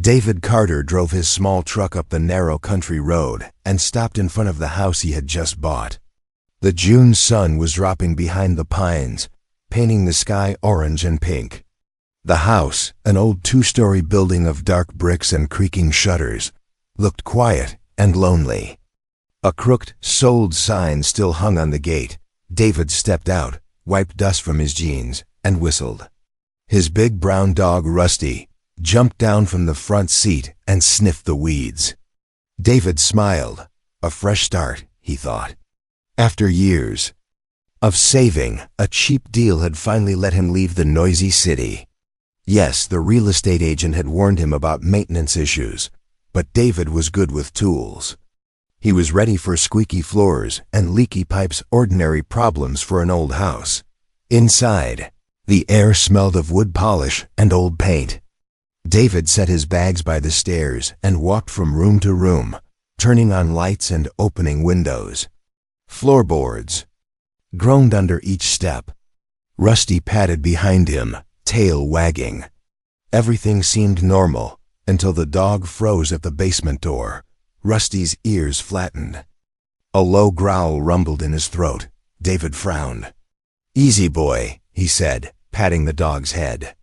David Carter drove his small truck up the narrow country road and stopped in front of the house he had just bought. The June sun was dropping behind the pines, painting the sky orange and pink. The house, an old two-story building of dark bricks and creaking shutters, looked quiet and lonely. A crooked "Sold" sign still hung on the gate. David stepped out, wiped dust from his jeans, and whistled. His big brown dog, Rusty, jumped down from the front seat and sniffed the weeds. David smiled. A fresh start, he thought. After years of saving, a cheap deal had finally let him leave the noisy city. Yes, the real estate agent had warned him about maintenance issues, but David was good with tools. He was ready for squeaky floors and leaky pipes, ordinary problems for an old house. Inside, the air smelled of wood polish and old paint. David set his bags by the stairs and walked from room to room, turning on lights and opening windows. Floorboards groaned under each step. Rusty padded behind him, tail wagging. Everything seemed normal until the dog froze at the basement door. Rusty's ears flattened. A low growl rumbled in his throat. David frowned. "Easy, boy," he said, patting the dog's head.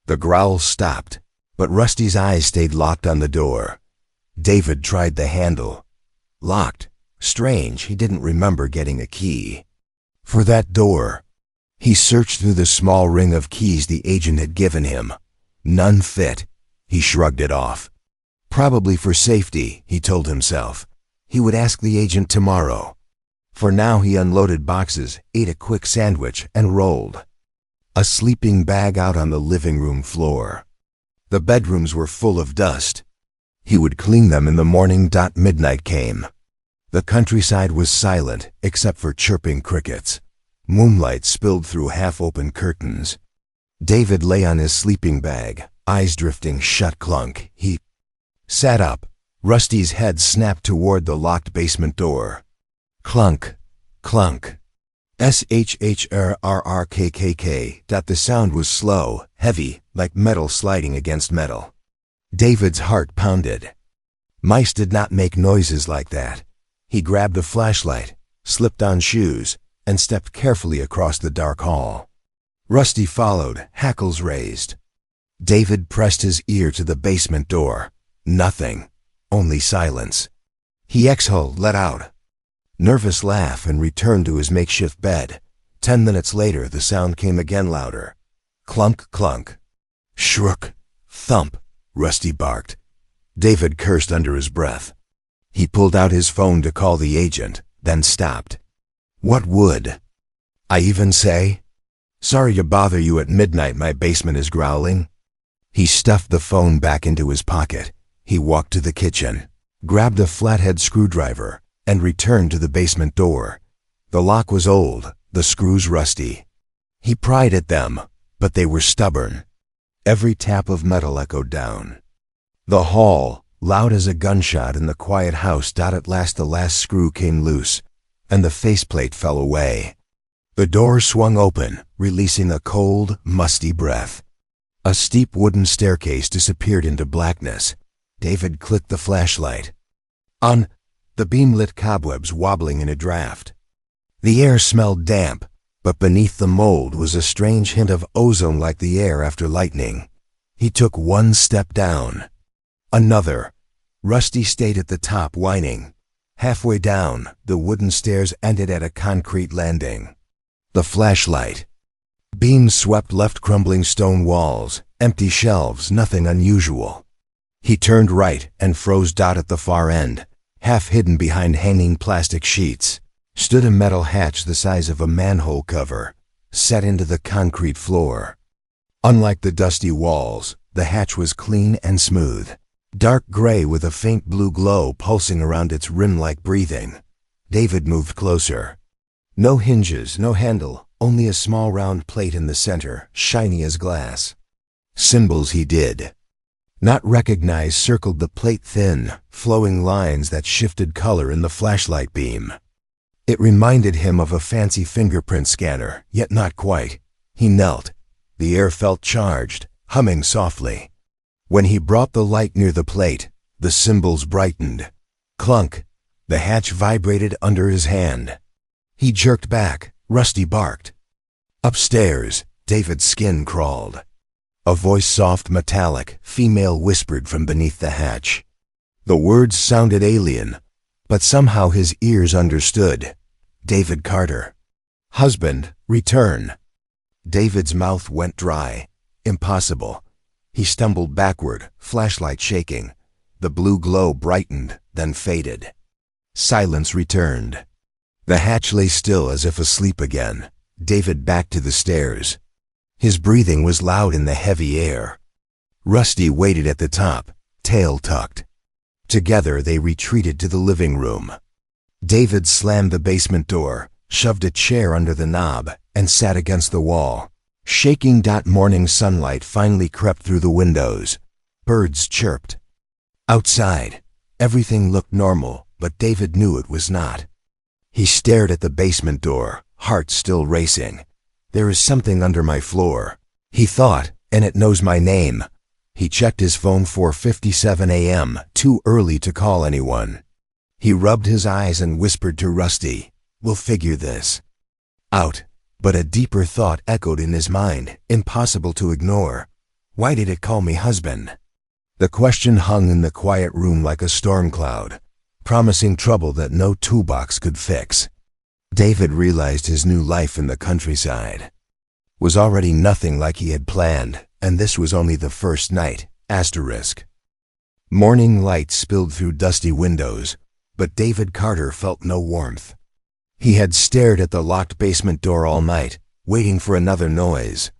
The growl stopped, but Rusty's eyes stayed locked on the door. David tried the handle. Locked. Strange, he didn't remember getting a key for that door. He searched through the small ring of keys the agent had given him. None fit. He shrugged it off. Probably for safety, he told himself. He would ask the agent tomorrow. For now he unloaded boxes, ate a quick sandwich, and rolled a sleeping bag out on the living room floor. The bedrooms were full of dust. He would clean them in the morning. Midnight came. The countryside was silent except for chirping crickets. Moonlight spilled through half-open curtains. David lay on his sleeping bag, eyes drifting shut. Clunk. He sat up. Rusty's head snapped toward the locked basement door. Clunk, clunk. SHHRRKKK. The sound was slow, heavy, like metal sliding against metal. David's heart pounded. Mice did not make noises like that. He grabbed a flashlight, slipped on shoes, and stepped carefully across the dark hall. Rusty followed, hackles raised. David pressed his ear to the basement door. Nothing. Only silence. He exhaled, let out nervous laugh, and returned to his makeshift bed. 10 minutes later, the sound came again, louder. Clunk, clunk. Shrook. Thump. Rusty barked. David cursed under his breath. He pulled out his phone to call the agent, then stopped. What would I even say? "Sorry to bother you at midnight, my basement is growling." He stuffed the phone back into his pocket. He walked to the kitchen, grabbed a flathead screwdriver, and returned to the basement door. The lock was old, the screws rusty. He pried at them, but they were stubborn. Every tap of metal echoed down the hall, loud as a gunshot in the quiet house. At last the last screw came loose, and the faceplate fell away. The door swung open, releasing a cold, musty breath. A steep wooden staircase disappeared into blackness. David clicked the flashlight on the beam, lit cobwebs wobbling in a draft. The air smelled damp, but beneath the mold was a strange hint of ozone, like the air after lightning. He took one step down. Another. Rusty stayed at the top, whining. Halfway down, the wooden stairs ended at a concrete landing. The flashlight beam swept left, crumbling stone walls, empty shelves, nothing unusual. He turned right and froze. At the far end, half hidden behind hanging plastic sheets, stood a metal hatch the size of a manhole cover, set into the concrete floor. Unlike the dusty walls, the hatch was clean and smooth, dark gray with a faint blue glow pulsing around its rim like breathing. David moved closer. No hinges, no handle, only a small round plate in the center, shiny as glass. Symbols he did not recognize circled the plate, thin, flowing lines that shifted color in the flashlight beam. It reminded him of a fancy fingerprint scanner, yet not quite. He knelt. The air felt charged, humming softly. When he brought the light near the plate, the symbols brightened. Clunk! The hatch vibrated under his hand. He jerked back. Rusty barked. Upstairs, David's skin crawled. A voice, soft, metallic, female, whispered from beneath the hatch. The words sounded alien, but somehow his ears understood. David Carter. Husband, return. David's mouth went dry. Impossible. He stumbled backward, flashlight shaking. The blue glow brightened, then faded. Silence returned. The hatch lay still as if asleep again. David backed to the stairs. His breathing was loud in the heavy air. Rusty waited at the top, tail tucked. Together they retreated to the living room. David slammed the basement door, shoved a chair under the knob, and sat against the wall. Shaking. Morning sunlight finally crept through the windows. Birds chirped. Outside, everything looked normal, but David knew it was not. He stared at the basement door, heart still racing. There is something under my floor, he thought, and it knows my name. He checked his phone. 4:57 a.m., too early to call anyone. He rubbed his eyes and whispered to Rusty, "We'll figure this out." But a deeper thought echoed in his mind, impossible to ignore. Why did it call me husband? The question hung in the quiet room like a storm cloud, promising trouble that no toolbox could fix. David realized his new life in the countryside was already nothing like he had planned, and this was only the first night. Morning light spilled through dusty windows, but David Carter felt no warmth. He had stared at the locked basement door all night, waiting for another noise.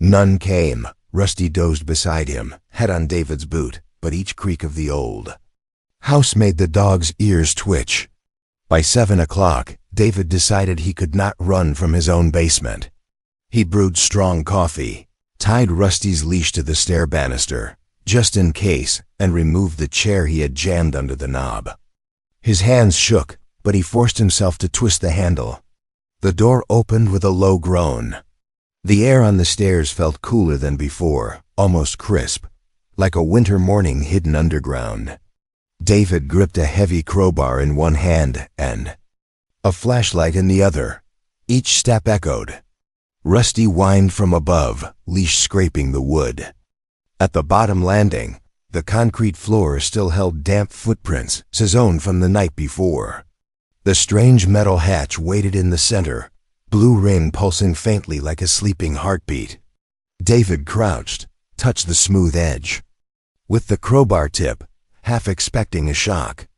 None came. Rusty dozed beside him, head on David's boot, but each creak of the old house made the dog's ears twitch. By 7 o'clock, David decided he could not run from his own basement. He brewed strong coffee, tied Rusty's leash to the stair banister, just in case, and removed the chair he had jammed under the knob. His hands shook, but he forced himself to twist the handle. The door opened with a low groan. The air on the stairs felt cooler than before, almost crisp, like a winter morning hidden underground. David gripped a heavy crowbar in one hand and a flashlight in the other. Each step echoed. Rusty whined from above, leash scraping the wood. At the bottom landing, the concrete floor still held damp footprints, his own from the night before. The strange metal hatch waited in the center, blue ring pulsing faintly like a sleeping heartbeat. David crouched, touched the smooth edge. With the crowbar tip, half expecting a shock.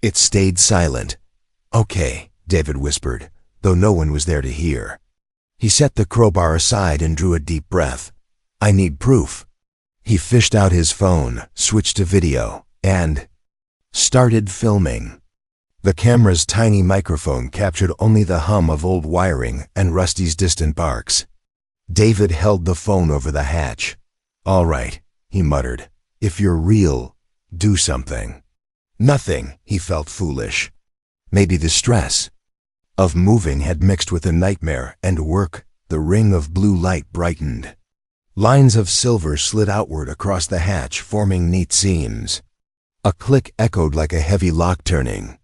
It stayed silent. "Okay," David whispered, though no one was there to hear. He set the crowbar aside and drew a deep breath. "I need proof." He fished out his phone, switched to video, and started filming. The camera's tiny microphone captured only the hum of old wiring and Rusty's distant barks. David held the phone over the hatch. "All right," he muttered. "If you're real, do something." Nothing, he felt foolish. Maybe the stress of moving had mixed with a nightmare and work. The ring of blue light brightened. Lines of silver slid outward across the hatch, forming neat seams. A click echoed like a heavy lock turning.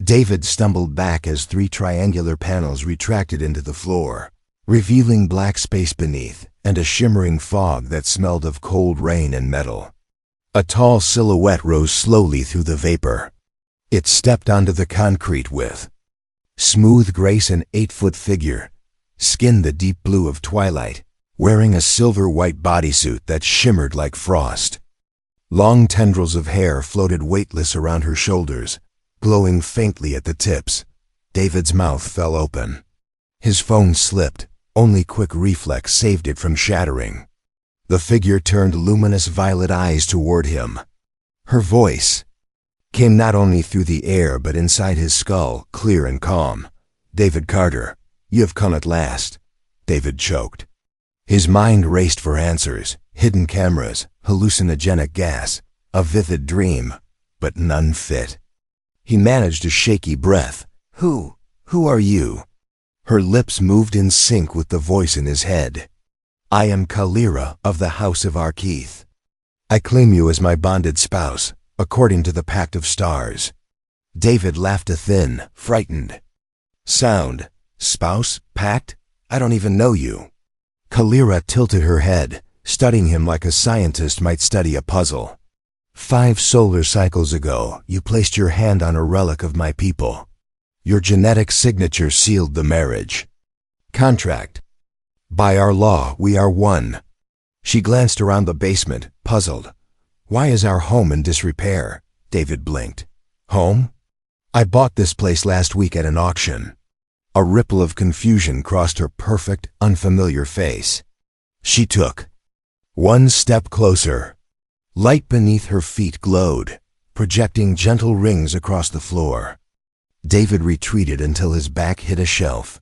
David stumbled back as 3 triangular panels retracted into the floor, revealing black space beneath and a shimmering fog that smelled of cold rain and metal. A tall silhouette rose slowly through the vapor. It stepped onto the concrete with smooth grace, an 8-foot figure, skin the deep blue of twilight, wearing a silver-white bodysuit that shimmered like frost. Long tendrils of hair floated weightless around her shoulders, glowing faintly at the tips. David's mouth fell open. His phone slipped. Only quick reflex saved it from shattering. The figure turned luminous violet eyes toward him. Her voice came not only through the air but inside his skull, clear and calm. "David Carter, you have come at last." David choked. His mind raced for answers, hidden cameras, hallucinogenic gas, a vivid dream, but none fit. He managed a shaky breath. Who are you?" Her lips moved in sync with the voice in his head. "I am Kalira of the House of Arkeith. I claim you as my bonded spouse, according to the Pact of Stars. David laughed a thin, frightened sound. Spouse? Pact? I don't even know you. Kalira tilted her head, studying him like a scientist might study a puzzle. 5 solar cycles ago, you placed your hand on a relic of my people. Your genetic signature sealed the marriage contract. By our law, we are one. She glanced around the basement, puzzled. Why is our home in disrepair? David blinked. Home? I bought this place last week at an auction. A ripple of confusion crossed her perfect, unfamiliar face. She took one step closer. Light beneath her feet glowed, projecting gentle rings across the floor. David retreated until his back hit a shelf.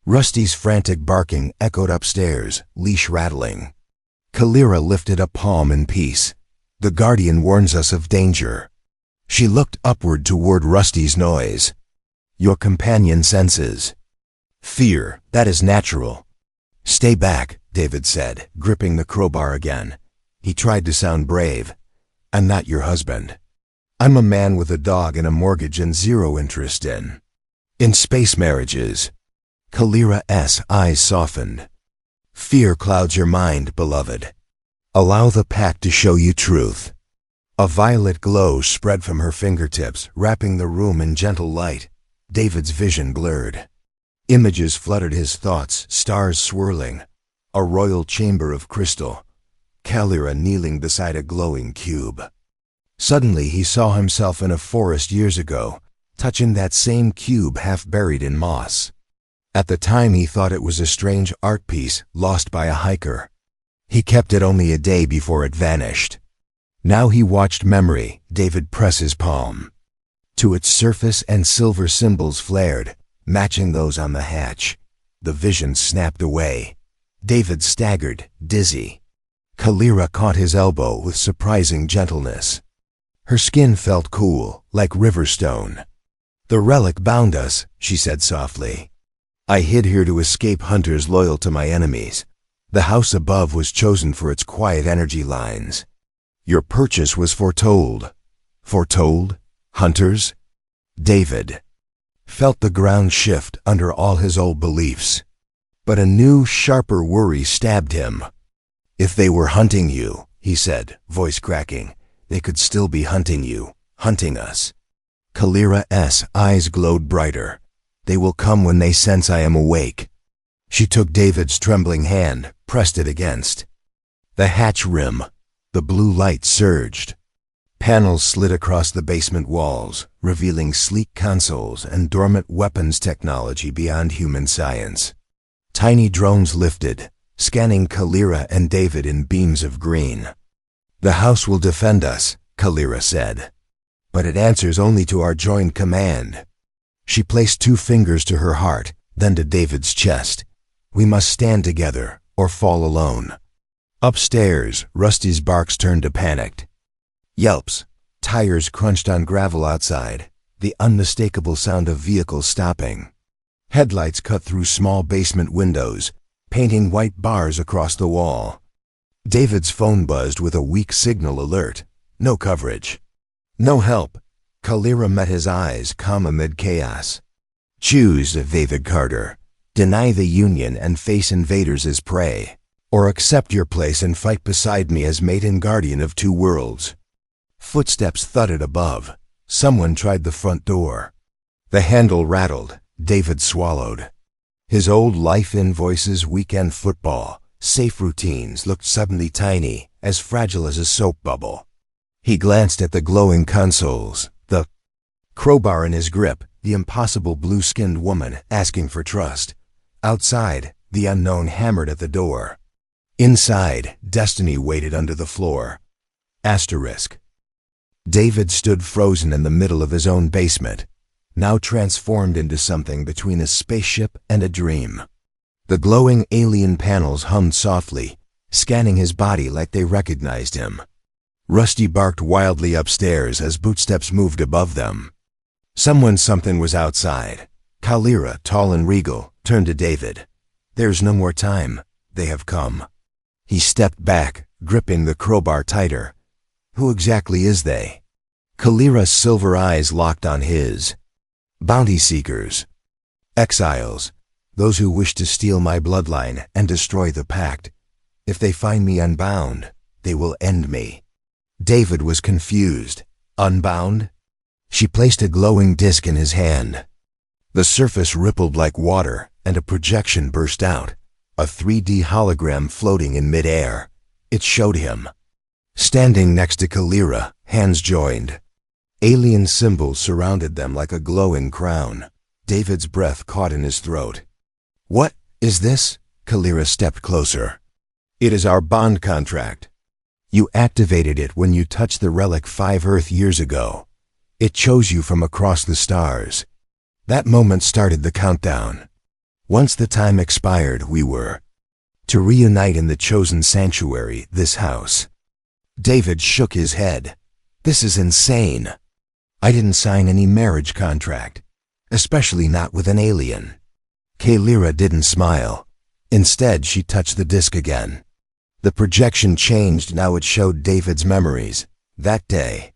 Rusty's frantic barking echoed upstairs, leash rattling. Kalira lifted a palm in peace. The guardian warns us of danger. She looked upward toward Rusty's noise. Your companion senses fear. That is natural. Stay back, David said, gripping the crowbar again. He tried to sound brave. I'm not your husband. I'm a man with a dog and a mortgage and zero interest in space marriages. Kalira's eyes softened. Fear clouds your mind, beloved. Allow the pact to show you truth. A violet glow spread from her fingertips, wrapping the room in gentle light. David's vision blurred. Images flooded his thoughts, stars swirling. A royal chamber of crystal. Kalira kneeling beside a glowing cube. Suddenly he saw himself in a forest years ago, touching that same cube half buried in moss. At the time he thought it was a strange art piece lost by a hiker. He kept it only a day before it vanished. Now he watched memory, David press his palm to its surface, and silver symbols flared, matching those on the hatch. The vision snapped away. David staggered, dizzy. Kalira caught his elbow with surprising gentleness. Her skin felt cool, like river stone. The relic bound us, she said softly. I hid here to escape hunters loyal to my enemies. The house above was chosen for its quiet energy lines. Your purchase was foretold. Foretold? Hunters? David felt the ground shift under all his old beliefs. But a new, sharper worry stabbed him. If they were hunting you, he said, voice cracking, they could still be hunting you, hunting us. Kalira's eyes glowed brighter. They will come when they sense I am awake. She took David's trembling hand, pressed it against the hatch rim. The blue light surged. Panels slid across the basement walls, revealing sleek consoles and dormant weapons technology beyond human science. Tiny drones lifted, scanning Kalira and David in beams of green. The house will defend us, Kalira said. But it answers only to our joined command. She placed 2 fingers to her heart, then to David's chest. We must stand together, or fall alone. Upstairs, Rusty's barks turned to panicked yelps. Tires crunched on gravel outside, the unmistakable sound of vehicles stopping. Headlights cut through small basement windows, painting white bars across the wall. David's phone buzzed with a weak signal alert. No coverage. No help. Kalira met his eyes, calm amid chaos. Choose, David Carter. Deny the Union and face invaders as prey. Or accept your place and fight beside me as mate and guardian of 2 worlds. Footsteps thudded above. Someone tried the front door. The handle rattled. David swallowed. His old life invoices, weekend football, safe routines looked suddenly tiny, as fragile as a soap bubble. He glanced at the glowing consoles, the crowbar in his grip, the impossible blue-skinned woman asking for trust. Outside, the unknown hammered at the door. Inside, destiny waited under the floor. Asterisk. David stood frozen in the middle of his own basement, now transformed into something between a spaceship and a dream. The glowing alien panels hummed softly, scanning his body like they recognized him. Rusty barked wildly upstairs as bootsteps moved above them. Something was outside. Kalira, tall and regal, turned to David. There's no more time. They have come. He stepped back, gripping the crowbar tighter, Who exactly is they? Kalira's silver eyes locked on his. Bounty seekers. Exiles. Those who wish to steal my bloodline and destroy the pact. If they find me unbound, they will end me. David was confused. Unbound? She placed a glowing disc in his hand. The surface rippled like water, and a projection burst out. A 3D hologram floating in midair. It showed him. Standing next to Kalira, hands joined. Alien symbols surrounded them like a glowing crown. David's breath caught in his throat. What is this? Kalira stepped closer. It is our bond contract. You activated it when you touched the relic 5 Earth years ago. It chose you from across the stars. That moment started the countdown. Once the time expired, we were to reunite in the chosen sanctuary, this house. David shook his head. This is insane. I didn't sign any marriage contract, especially not with an alien. Kalira didn't smile. Instead, she touched the disc again. The projection changed. Now it showed David's memories. That day.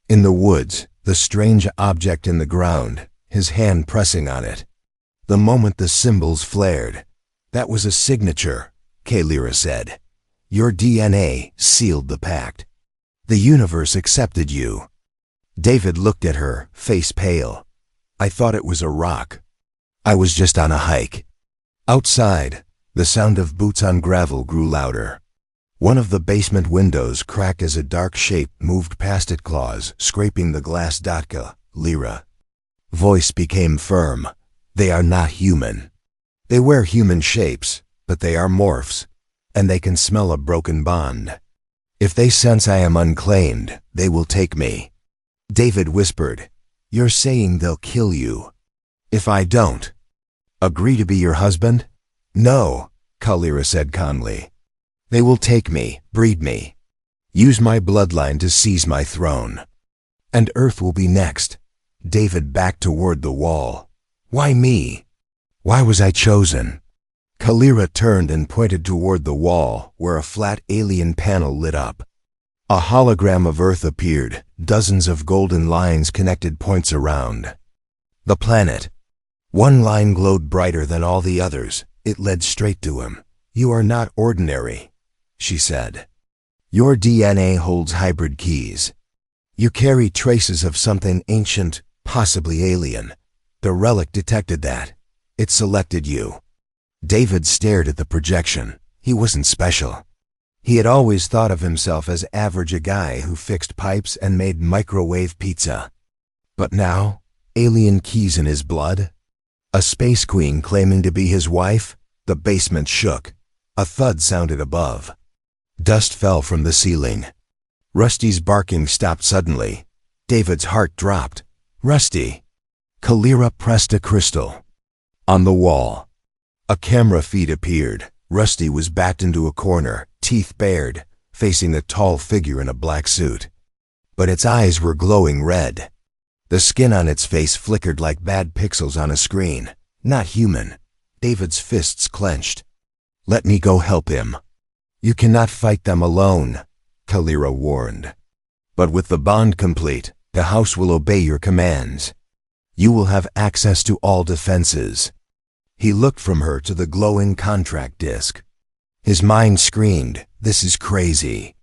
In the woods, the strange object in the ground, his hand pressing on it. The moment the symbols flared. That was a signature, Kalira said. Your DNA sealed the pact. The universe accepted you. David looked at her, face pale. I thought it was a rock. I was just on a hike. Outside, the sound of boots on gravel grew louder. One of the basement windows cracked as a dark shape moved past it, claws scraping the glass. Kalira. Voice became firm. They are not human. They wear human shapes, but they are morphs, and they can smell a broken bond. If they sense I am unclaimed, they will take me. David whispered, You're saying they'll kill you. If I don't. Agree to be your husband? No, Kalira said calmly. They will take me, breed me. Use my bloodline to seize my throne. And Earth will be next. David backed toward the wall. Why me? Why was I chosen? Kalira turned and pointed toward the wall, where a flat alien panel lit up. A hologram of Earth appeared, dozens of golden lines connected points around. The planet. One line glowed brighter than all the others. It led straight to him. You are not ordinary, she said. Your DNA holds hybrid keys. You carry traces of something ancient, possibly alien. The relic detected that. It selected you. David stared at the projection. He wasn't special. He had always thought of himself as average, a guy who fixed pipes and made microwave pizza. But now, alien keys in his blood? A space queen claiming to be his wife? The basement shook. A thud sounded above. Dust fell from the ceiling. Rusty's barking stopped suddenly. David's heart dropped. Rusty. Kalira pressed a crystal. On the wall. A camera feed appeared. Rusty was backed into a corner, teeth bared, facing a tall figure in a black suit. But its eyes were glowing red. The skin on its face flickered like bad pixels on a screen. Not human. David's fists clenched. Let me go help him. You cannot fight them alone, Kalira warned. But with the bond complete, the house will obey your commands. You will have access to all defenses. He looked from her to the glowing contract disc. His mind screamed, this is crazy.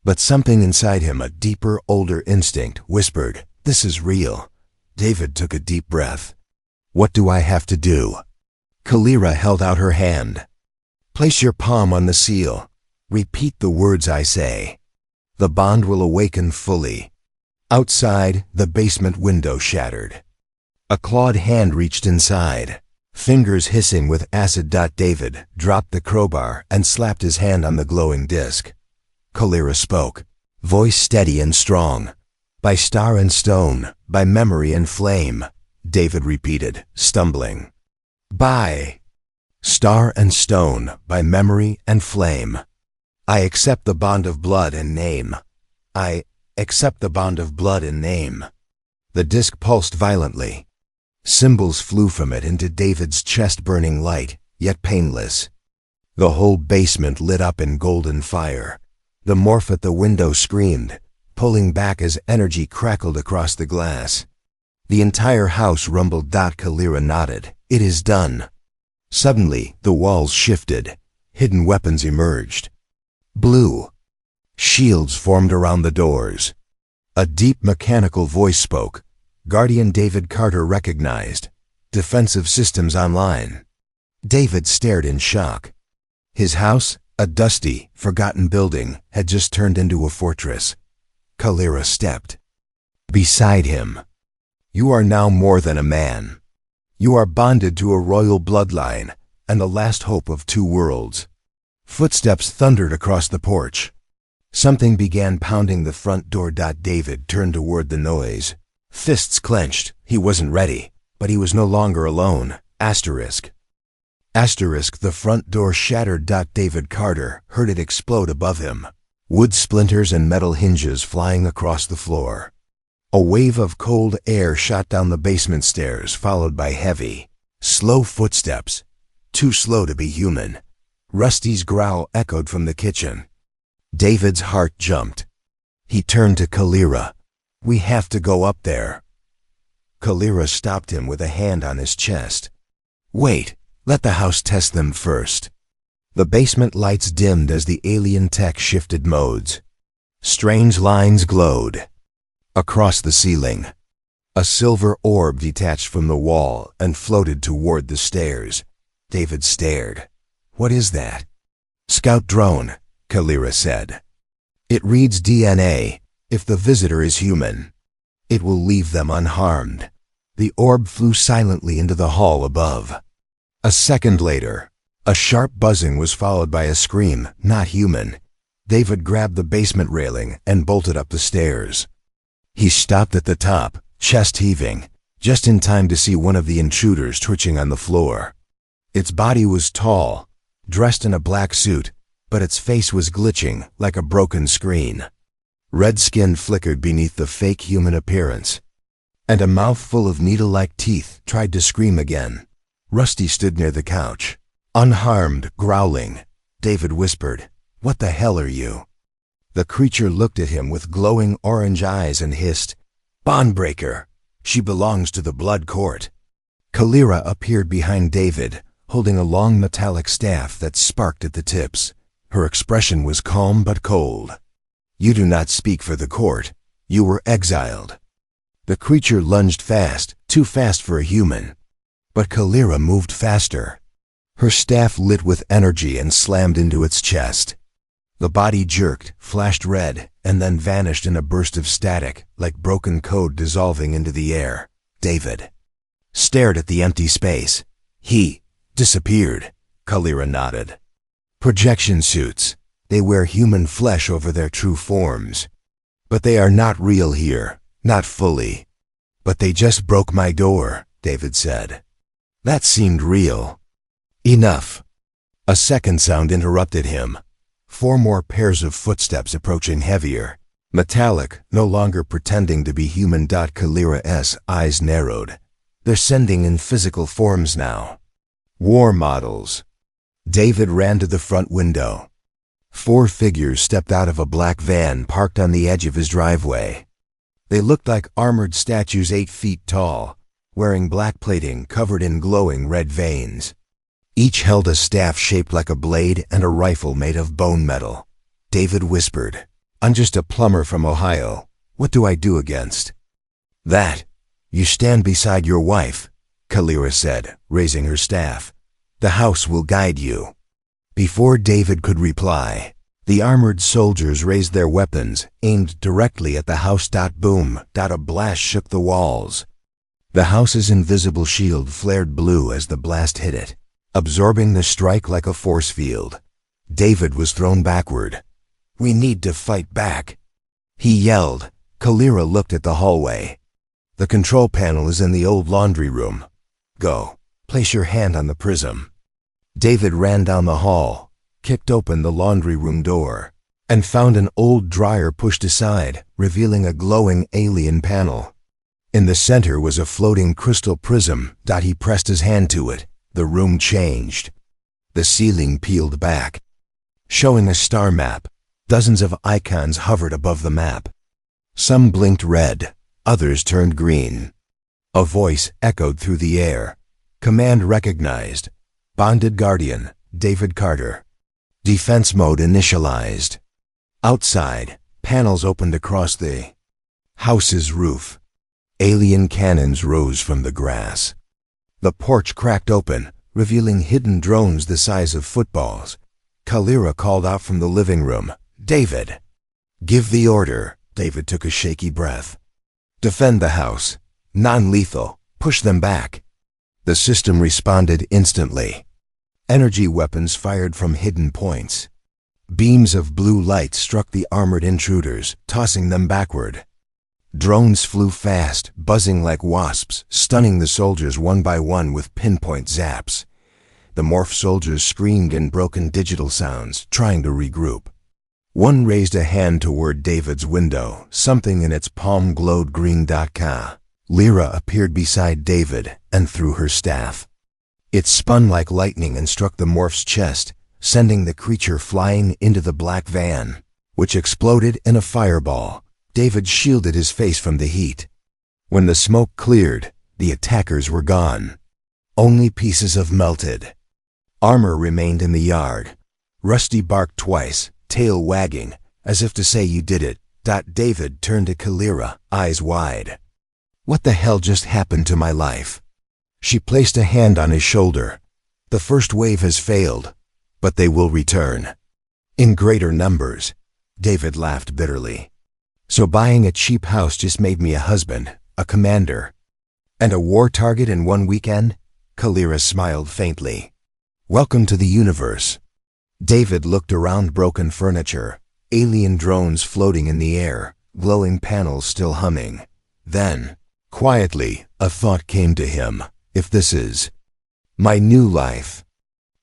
But something inside him, a deeper, older instinct, whispered, this is real. David took a deep breath. What do I have to do? Kalira held out her hand. Place your palm on the seal. Repeat the words I say. The bond will awaken fully. Outside, the basement window shattered. A clawed hand reached inside. Fingers hissing with acid. David dropped the crowbar and slapped his hand on the glowing disc. Kalira spoke, voice steady and strong. By star and stone, by memory and flame, David repeated, stumbling. By star and stone, by memory and flame. I accept the bond of blood and name. I accept the bond of blood and name. The disc pulsed violently. Symbols flew from it into David's chest, burning light, yet painless. The whole basement lit up in golden fire. The morph at the window screamed, pulling back as energy crackled across the glass. The entire house rumbled. Kalira nodded. It is done. Suddenly, the walls shifted. Hidden weapons emerged. Blue shields formed around the doors. A deep mechanical voice spoke. Guardian David Carter recognized. Defensive systems online. David stared in shock. His house, a dusty, forgotten building, had just turned into a fortress. Kalira stepped beside him. You are now more than a man. You are bonded to a royal bloodline and the last hope of two worlds. Footsteps thundered across the porch. Something began pounding the front door. David turned toward the noise. Fists clenched. He wasn't ready, but he was no longer alone. Asterisk. The front door shattered. David Carter heard it explode above him. Wood splinters and metal hinges flying across the floor. A wave of cold air shot down the basement stairs, followed by heavy, slow footsteps. Too slow to be human. Rusty's growl echoed from the kitchen. David's heart jumped. He turned to Kalira. We have to go up there. Kalira stopped him with a hand on his chest. Wait, let the house test them first. The basement lights dimmed as the alien tech shifted modes. Strange lines glowed. Across the ceiling, a silver orb detached from the wall and floated toward the stairs. David stared. What is that? Scout drone, Kalira said. It reads DNA. If the visitor is human, it will leave them unharmed. The orb flew silently into the hall above. A second later, a sharp buzzing was followed by a scream, not human. David grabbed the basement railing and bolted up the stairs. He stopped at the top, chest heaving, just in time to see one of the intruders twitching on the floor. Its body was tall, dressed in a black suit, but its face was glitching like a broken screen. Red skin flickered beneath the fake human appearance, and a mouth full of needle-like teeth tried to scream again. Rusty stood near the couch, unharmed, growling. David whispered, "What the hell are you?" The creature looked at him with glowing orange eyes and hissed, "Bondbreaker. She belongs to the Blood Court." Kalira appeared behind David, holding a long metallic staff that sparked at the tips. Her expression was calm but cold. "You do not speak for the court. You were exiled." The creature lunged fast, too fast for a human. But Kalira moved faster. Her staff lit with energy and slammed into its chest. The body jerked, flashed red, and then vanished in a burst of static, like broken code dissolving into the air. David stared at the empty space. He disappeared. Kalira nodded. Projection suits. They wear human flesh over their true forms. But they are not real here, not fully. But they just broke my door, David said. That seemed real. Enough. A second sound interrupted him. 4 more pairs of footsteps approaching heavier, metallic, no longer pretending to be human. Kalira's eyes narrowed. They're sending in physical forms now. War models. David ran to the front window. 4 figures stepped out of a black van parked on the edge of his driveway. They looked like armored statues 8 feet tall, wearing black plating covered in glowing red veins. Each held a staff shaped like a blade and a rifle made of bone metal. David whispered, "I'm just a plumber from Ohio. What do I do against?" "That. You stand beside your wife," Kalira said, raising her staff. "The house will guide you." Before David could reply, the armored soldiers raised their weapons, aimed directly at the house. Boom. A blast shook the walls. The house's invisible shield flared blue as the blast hit it, absorbing the strike like a force field. David was thrown backward. "We need to fight back," he yelled. Kalira looked at the hallway. "The control panel is in the old laundry room. Go. Place your hand on the prism." David ran down the hall, kicked open the laundry room door, and found an old dryer pushed aside, revealing a glowing alien panel. In the center was a floating crystal prism. He pressed his hand to it. The room changed. The ceiling peeled back, showing a star map. Dozens of icons hovered above the map. Some blinked red, others turned green. A voice echoed through the air. Command recognized. Bonded Guardian, David Carter. Defense mode initialized. Outside, panels opened across the house's roof. Alien cannons rose from the grass. The porch cracked open, revealing hidden drones the size of footballs. Kalira called out from the living room, "David!" "Give the order." David took a shaky breath. "Defend the house. Non-lethal. Push them back." The system responded instantly. Energy weapons fired from hidden points. Beams of blue light struck the armored intruders, tossing them backward. Drones flew fast, buzzing like wasps, stunning the soldiers one by one with pinpoint zaps. The morph soldiers screamed in broken digital sounds, trying to regroup. One raised a hand toward David's window. Something in its palm glowed green. Lyra appeared beside David and threw her staff. It spun like lightning and struck the morph's chest, sending the creature flying into the black van, which exploded in a fireball. David shielded his face from the heat. When the smoke cleared, the attackers were gone. Only pieces of melted armor remained in the yard. Rusty barked twice, tail wagging, as if to say, "You did it." David turned to Kalira, eyes wide. "What the hell just happened to my life?" She placed a hand on his shoulder. "The first wave has failed, but they will return. In greater numbers." David laughed bitterly. "So buying a cheap house just made me a husband, a commander, and a war target in one weekend?" Kalira smiled faintly. "Welcome to the universe." David looked around. Broken furniture, alien drones floating in the air, glowing panels still humming. Then, quietly, a thought came to him. If this is my new life,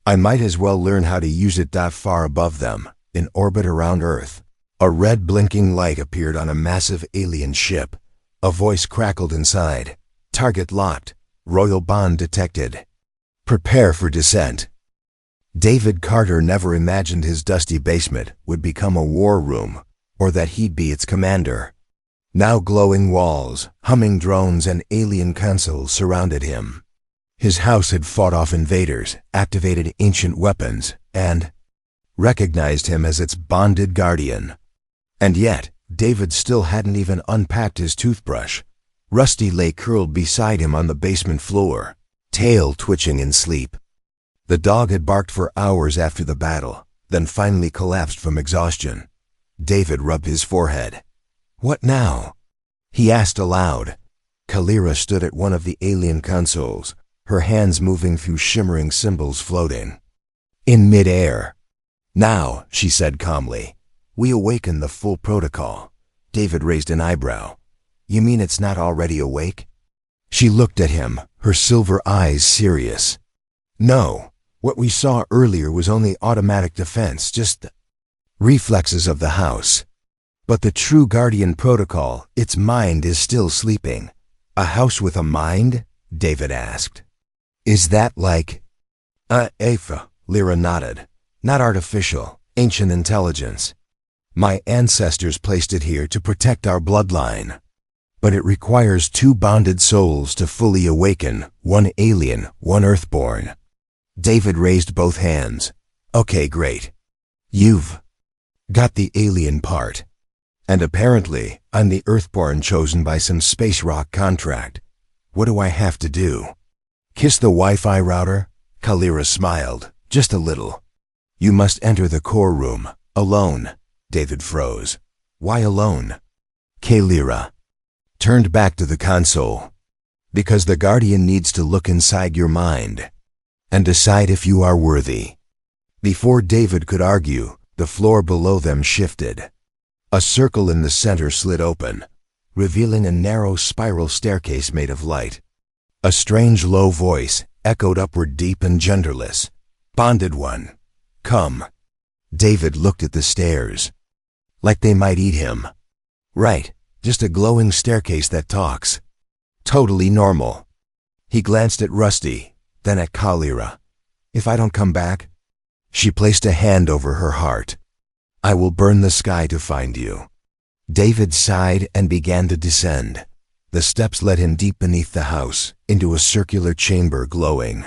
I might as well learn how to use it. Far above them, in orbit around Earth, a red blinking light appeared on a massive alien ship. A voice crackled inside. "Target locked. Royal bond detected. Prepare for descent." David Carter never imagined his dusty basement would become a war room, or that he'd be its commander. Now glowing walls, humming drones, and alien consoles surrounded him. His house had fought off invaders, activated ancient weapons, and recognized him as its bonded guardian. And yet, David still hadn't even unpacked his toothbrush. Rusty lay curled beside him on the basement floor, tail twitching in sleep. The dog had barked for hours after the battle, then finally collapsed from exhaustion. David rubbed his forehead. "What now?" he asked aloud. Kalira stood at one of the alien consoles, her hands moving through shimmering symbols floating in mid-air. "Now," she said calmly, "we awaken the full protocol." David raised an eyebrow. "You mean it's not already awake?" She looked at him, her silver eyes serious. "No, what we saw earlier was only automatic defense, just the reflexes of the house. But the true Guardian protocol, its mind is still sleeping." "A house with a mind?" David asked. "Is that like—" "Afa," Lyra nodded. "Not artificial, ancient intelligence. My ancestors placed it here to protect our bloodline. But it requires two bonded souls to fully awaken, one alien, one earthborn." David raised both hands. "Okay, great. You've got the alien part. And apparently, I'm the earthborn chosen by some space rock contract. What do I have to do? Kiss the Wi-Fi router?" Kalira smiled, just a little. "You must enter the core room, alone." David froze. "Why alone?" Kalira turned back to the console. "Because the Guardian needs to look inside your mind and decide if you are worthy." Before David could argue, the floor below them shifted. A circle in the center slid open, revealing a narrow spiral staircase made of light. A strange low voice echoed upward, deep and genderless. "Bonded one, come." David looked at the stairs. Like they might eat him. Right, just a glowing staircase that talks. Totally normal. He glanced at Rusty, then at Kalira. "If I don't come back?" She placed a hand over her heart. "I will burn the sky to find you." David sighed and began to descend. The steps led him deep beneath the house, into a circular chamber glowing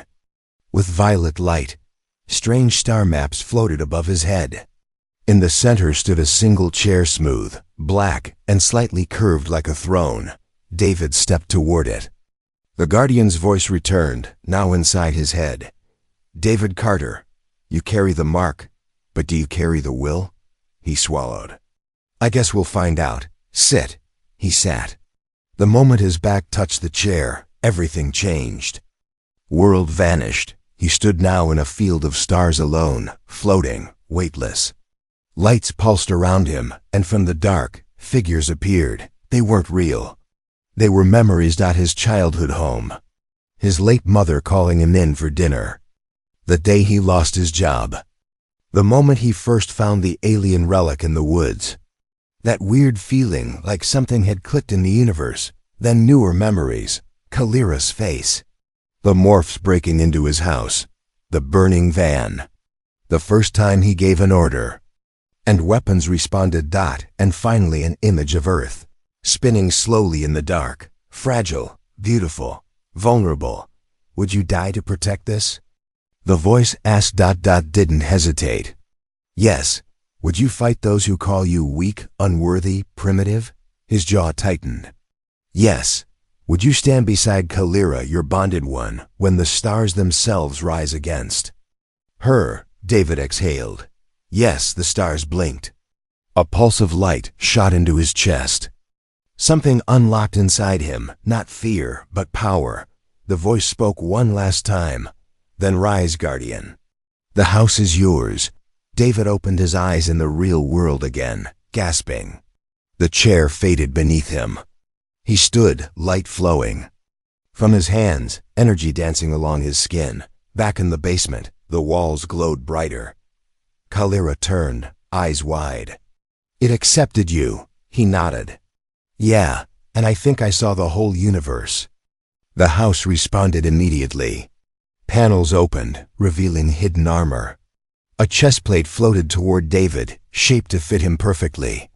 with violet light. Strange star maps floated above his head. In the center stood a single chair, smooth, black, and slightly curved like a throne. David stepped toward it. The Guardian's voice returned, now inside his head. "David Carter, you carry the mark, but do you carry the will?" He swallowed. "I guess we'll find out. Sit." He sat. The moment his back touched the chair, everything changed. World vanished. He stood now in a field of stars alone, floating, weightless. Lights pulsed around him, and from the dark, figures appeared. They weren't real. They were memories. His childhood home. His late mother calling him in for dinner. The day he lost his job. The moment he first found the alien relic in the woods. That weird feeling like something had clicked in the universe. Then newer memories. Kalira's face. The morphs breaking into his house. The burning van. The first time he gave an order. And weapons responded. And finally an image of Earth, spinning slowly in the dark, fragile, beautiful, vulnerable. "Would you die to protect this?" The voice asked. Didn't hesitate. "Yes." "Would you fight those who call you weak, unworthy, primitive?" His jaw tightened. "Yes." "Would you stand beside Kalira, your bonded one, when the stars themselves rise against her?" David exhaled. "Yes." The stars blinked. A pulse of light shot into his chest. Something unlocked inside him, not fear, but power. The voice spoke one last time. "Then rise, Guardian. The house is yours." David opened his eyes in the real world again, gasping. The chair faded beneath him. He stood, light flowing from his hands, energy dancing along his skin. Back in the basement, the walls glowed brighter. Kalira turned, eyes wide. "It accepted you." He nodded. "Yeah, and I think I saw the whole universe." The house responded immediately. Panels opened, revealing hidden armor. A chestplate floated toward David, shaped to fit him perfectly.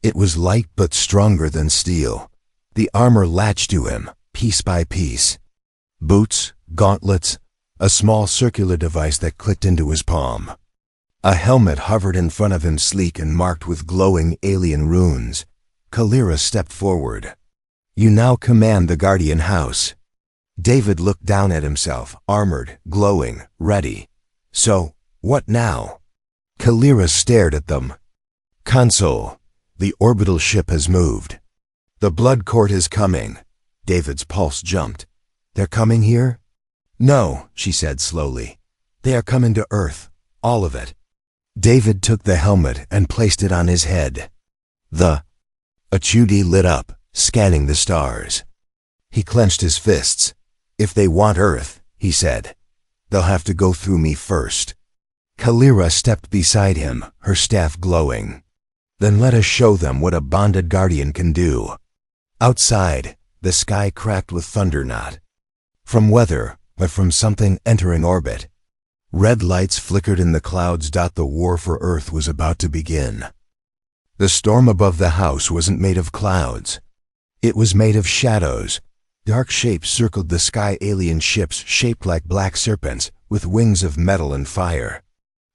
It was light but stronger than steel. The armor latched to him, piece by piece. Boots, gauntlets, a small circular device that clicked into his palm. A helmet hovered in front of him, sleek and marked with glowing alien runes. Kalira stepped forward. "You now command the Guardian House." David looked down at himself, armored, glowing, ready. "So, what now?" Kalira stared at them. "Console, the orbital ship has moved. The blood court is coming." David's pulse jumped. "They're coming here?" "No," she said slowly. "They are coming to Earth. All of it." David took the helmet and placed it on his head. A Chudi lit up, scanning the stars. He clenched his fists. "If they want Earth," he said, "they'll have to go through me first." Kalira stepped beside him, her staff glowing. "Then let us show them what a bonded guardian can do." Outside, the sky cracked with thunder, not from weather, but from something entering orbit. Red lights flickered in the clouds. The war for Earth was about to begin. The storm above the house wasn't made of clouds. It was made of shadows. Dark shapes circled the sky, alien ships shaped like black serpents, with wings of metal and fire.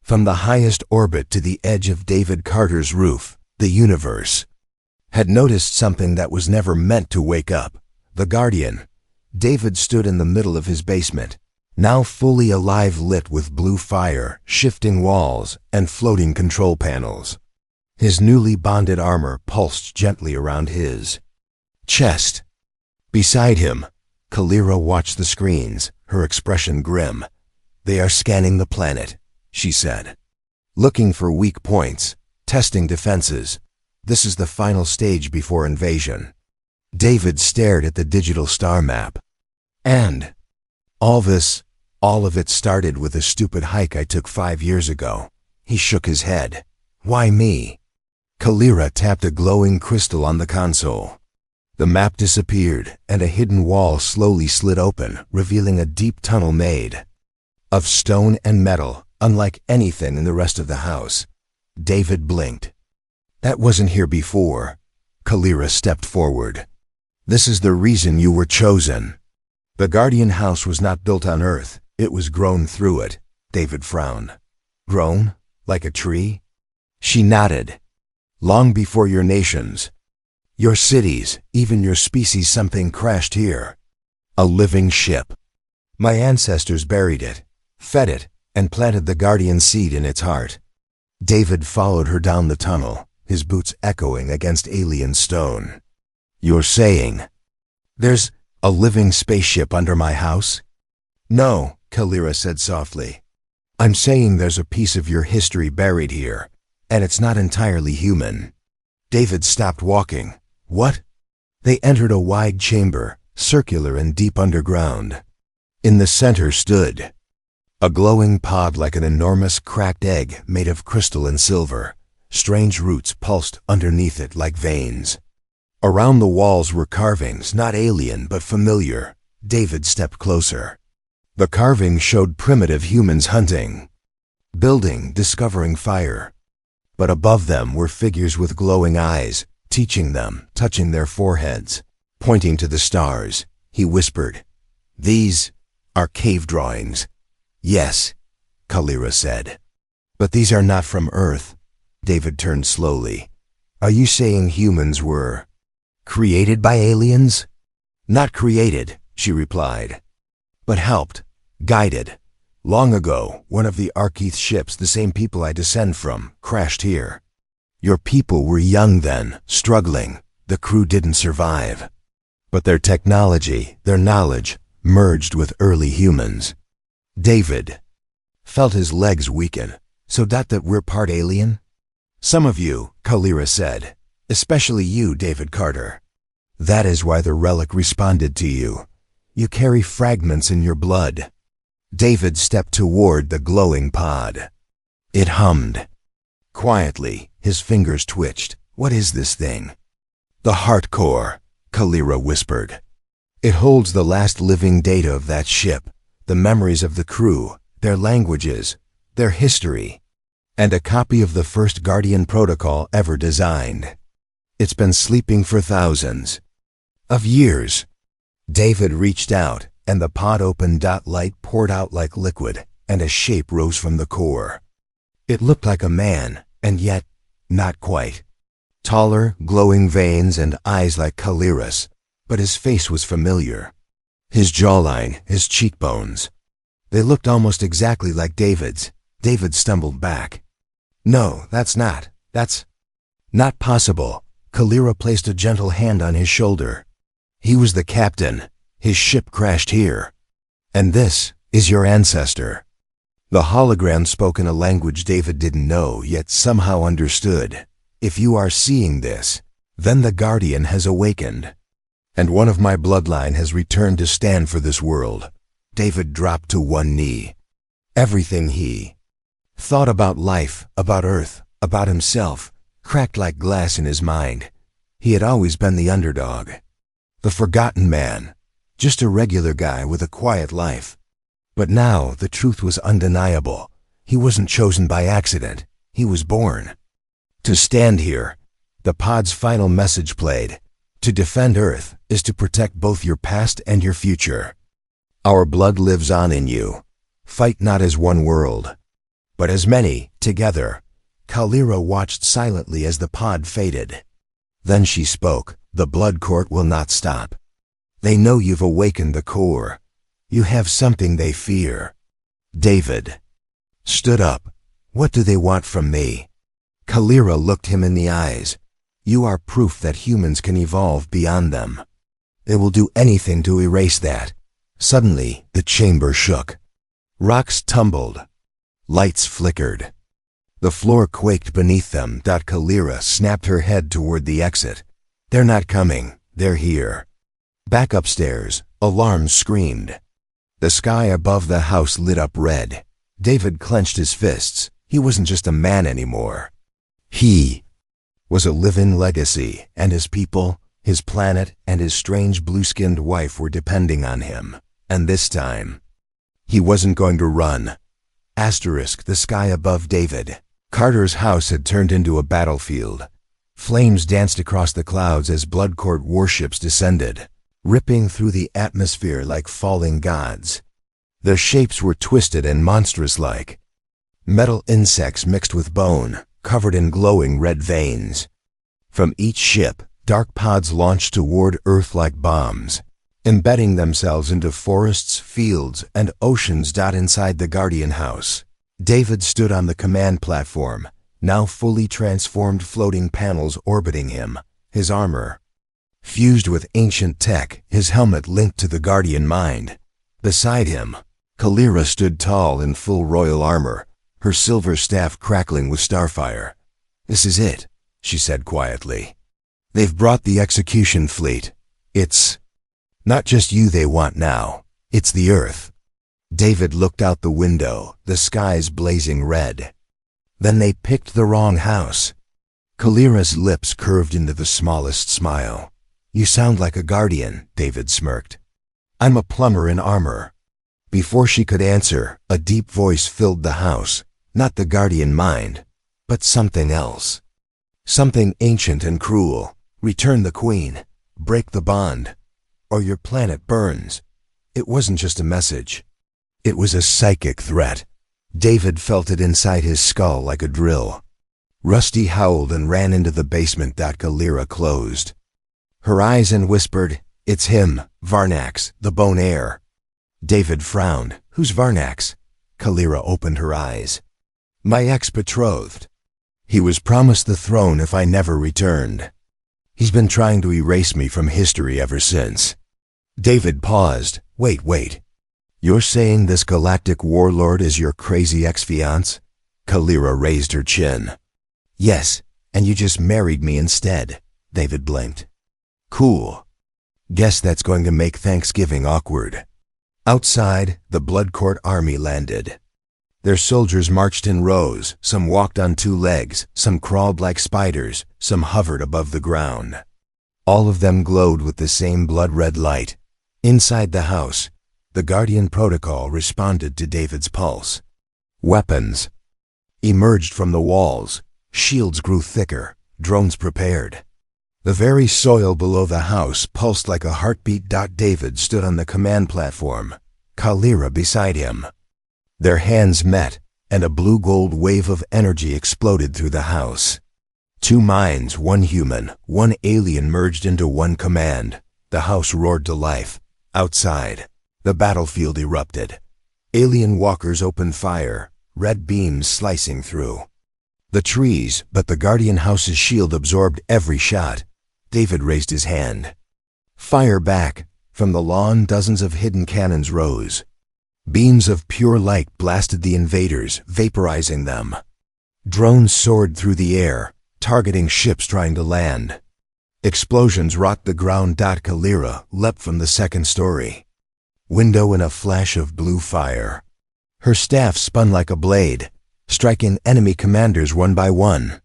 From the highest orbit to the edge of David Carter's roof, the universe had noticed something that was never meant to wake up. The Guardian. David stood in the middle of his basement, now fully alive, lit with blue fire, shifting walls, and floating control panels. His newly bonded armor pulsed gently around his chest. Beside him, Kalira watched the screens, her expression grim. "They are scanning the planet," she said. "Looking for weak points, testing defenses. This is the final stage before invasion." David stared at the digital star map. "And all of it started with a stupid hike I took 5 years ago." He shook his head. "Why me?" Kalira tapped a glowing crystal on the console. The map disappeared, and a hidden wall slowly slid open, revealing a deep tunnel made of stone and metal, unlike anything in the rest of the house. David blinked. "That wasn't here before." Kalira stepped forward. "This is the reason you were chosen." "The Guardian House was not built on Earth. It was grown through it," David frowned. "Grown? Like a tree?" She nodded. "Long before your nations, your cities, even your species, something crashed here. A living ship. My ancestors buried it, fed it, and planted the Guardian seed in its heart." David followed her down the tunnel, his boots echoing against alien stone. "You're saying there's a living spaceship under my house?" "No," Kalira said softly. "I'm saying there's a piece of your history buried here, and it's not entirely human." David stopped walking. "What?" They entered a wide chamber, circular and deep underground. In the center stood a glowing pod like an enormous cracked egg made of crystal and silver. Strange roots pulsed underneath it like veins. Around the walls were carvings, not alien but familiar. David stepped closer. The carvings showed primitive humans hunting, building, discovering fire. But above them were figures with glowing eyes, teaching them, touching their foreheads, pointing to the stars. He whispered, "These are cave drawings." "Yes," Kalira said. "But these are not from Earth." David turned slowly. "Are you saying humans were created by aliens?" "Not created," she replied, "but helped, guided. Long ago, one of the Arkeith ships, the same people I descend from, crashed here. Your people were young then, struggling. The crew didn't survive. But their technology, their knowledge, merged with early humans." David felt his legs weaken. "So that we're part alien?" "Some of you," Kalira said. "Especially you, David Carter. That is why the relic responded to you. You carry fragments in your blood." David stepped toward the glowing pod. It hummed. Quietly, his fingers twitched. "What is this thing?" "The heart core," Kalira whispered. "It holds the last living data of that ship, the memories of the crew, their languages, their history, and a copy of the first Guardian protocol ever designed. It's been sleeping for thousands of years." David reached out, and the pod opened. Light poured out like liquid, and a shape rose from the core. It looked like a man, and yet not quite. Taller, glowing veins and eyes like Kalira's, but his face was familiar. His jawline, his cheekbones. They looked almost exactly like David's. David stumbled back. "No, that's not not possible." Kalira placed a gentle hand on his shoulder. "He was the captain. His ship crashed here. And this is your ancestor." The hologram spoke in a language David didn't know, yet somehow understood. "If you are seeing this, then the Guardian has awakened. And one of my bloodline has returned to stand for this world." David dropped to one knee. Everything he thought about life, about Earth, about himself, cracked like glass in his mind. He had always been the underdog, the forgotten man, just a regular guy with a quiet life. But now the truth was undeniable. He wasn't chosen by accident. He was born to stand here. The pod's final message played. "To defend Earth is to protect both your past and your future. Our blood lives on in you. Fight not as one world, but as many, together." Kalira watched silently as the pod faded. Then she spoke. "The blood court will not stop. They know you've awakened the core. You have something they fear." David stood up. "What do they want from me?" Kalira looked him in the eyes. "You are proof that humans can evolve beyond them. They will do anything to erase that." Suddenly, the chamber shook. Rocks tumbled. Lights flickered. The floor quaked beneath them. Kalira snapped her head toward the exit. "They're not coming. They're here." Back upstairs, alarms screamed. The sky above the house lit up red. David clenched his fists. He wasn't just a man anymore. He was a living legacy, and his people, his planet, and his strange blue-skinned wife were depending on him. And this time, he wasn't going to run. The sky above David Carter's house had turned into a battlefield. Flames danced across the clouds as blood court warships descended, ripping through the atmosphere like falling gods. Their shapes were twisted and monstrous-like. Metal insects mixed with bone, covered in glowing red veins. From each ship, dark pods launched toward Earth like bombs, embedding themselves into forests, fields, and oceans. Inside the Guardian House, David stood on the command platform, now fully transformed, floating panels orbiting him, his armor fused with ancient tech, his helmet linked to the Guardian mind. Beside him, Kalira stood tall in full royal armor, her silver staff crackling with starfire. "This is it," she said quietly. "They've brought the execution fleet. It's not just you they want now, it's the Earth." David looked out the window, the skies blazing red. "Then they picked the wrong house." Kalira's lips curved into the smallest smile. "You sound like a guardian," David smirked. "I'm a plumber in armor." Before she could answer, a deep voice filled the house, not the Guardian mind, but something else. Something ancient and cruel. "Return the Queen. Break the bond, or your planet burns." It wasn't just a message. It was a psychic threat. David felt it inside his skull like a drill. Rusty howled and ran into the basement. Kalira closed her eyes and whispered, "It's him, Varnax, the Bone Heir." David frowned. "Who's Varnax?" Kalira opened her eyes. "My ex-betrothed. He was promised the throne if I never returned. He's been trying to erase me from history ever since." David paused. Wait. You're saying this galactic warlord is your crazy ex-fiance?" Kalira raised her chin. "Yes, and you just married me instead," David blinked. "Cool. Guess that's going to make Thanksgiving awkward." Outside, the Blood Court army landed. Their soldiers marched in rows. Some walked on two legs, some crawled like spiders, some hovered above the ground. All of them glowed with the same blood-red light. Inside the house, the Guardian Protocol responded to David's pulse. Weapons emerged from the walls. Shields grew thicker, drones prepared. The very soil below the house pulsed like a heartbeat. David stood on the command platform, Kalira beside him. Their hands met, and a blue-gold wave of energy exploded through the house. Two minds, one human, one alien, merged into one command. The house roared to life. Outside, the battlefield erupted. Alien walkers opened fire, red beams slicing through the trees, but the Guardian House's shield absorbed every shot. David raised his hand. "Fire back!" From the lawn, dozens of hidden cannons rose. Beams of pure light blasted the invaders, vaporizing them. Drones soared through the air, targeting ships trying to land. Explosions rocked the ground. Kalira leapt from the second story window in a flash of blue fire. Her staff spun like a blade, striking enemy commanders one by one.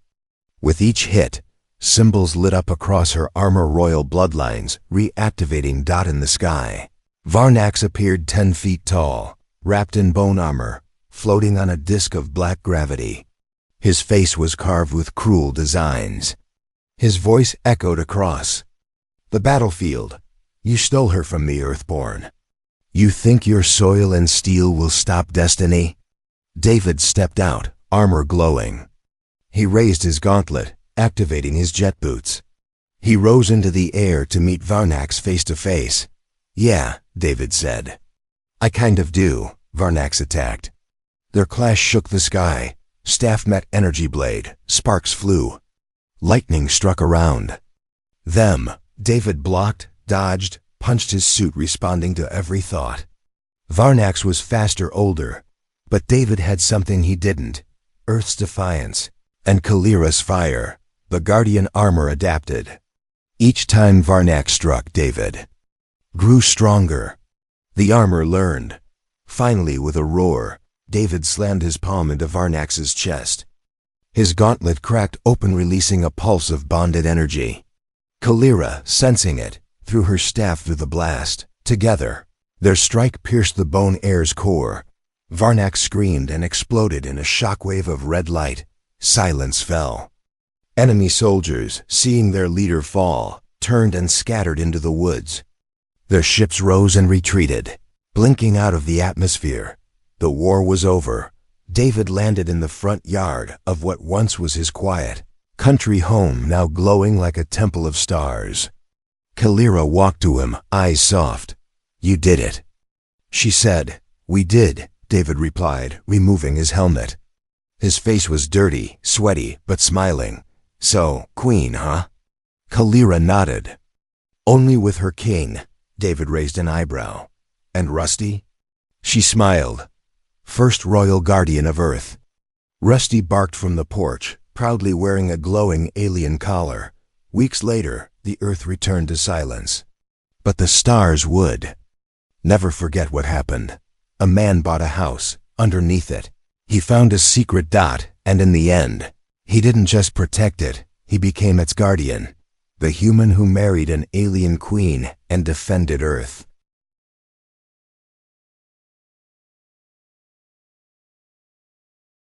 With each hit, symbols lit up across her armor, royal bloodlines, reactivating. In the sky, Varnax appeared 10 feet tall, wrapped in bone armor, floating on a disk of black gravity. His face was carved with cruel designs. His voice echoed across the battlefield. "You stole her from me, Earthborn. You think your soil and steel will stop destiny?" David stepped out, armor glowing. He raised his gauntlet, activating his jet boots. He rose into the air to meet Varnax face to face. "Yeah," David said. "I kind of do," Varnax attacked. Their clash shook the sky. Staff met energy blade. Sparks flew. Lightning struck around them. David blocked, dodged, punched his suit, responding to every thought. Varnax was faster, older, but David had something he didn't: Earth's defiance and Kalira's fire. The Guardian armor adapted. Each time Varnax struck, David grew stronger. The armor learned. Finally, with a roar, David slammed his palm into Varnax's chest. His gauntlet cracked open, releasing a pulse of bonded energy. Kalira, sensing it, threw her staff through the blast. Together, their strike pierced the Bone Heir's core. Varnax screamed and exploded in a shockwave of red light. Silence fell. Enemy soldiers, seeing their leader fall, turned and scattered into the woods. Their ships rose and retreated, blinking out of the atmosphere. The war was over. David landed in the front yard of what once was his quiet country home, now glowing like a temple of stars. Kalira walked to him, eyes soft. "You did it," she said. "We did," David replied, removing his helmet. His face was dirty, sweaty, but smiling. "So, Queen, huh?" Kalira nodded. "Only with her king." David raised an eyebrow. "And Rusty?" She smiled. "First royal guardian of Earth." Rusty barked from the porch, proudly wearing a glowing alien collar. Weeks later, the Earth returned to silence. But the stars would. Never forget what happened. A man bought a house. Underneath it, he found a secret dot, and in the end, he didn't just protect it, he became its guardian. The human who married an alien queen and defended Earth.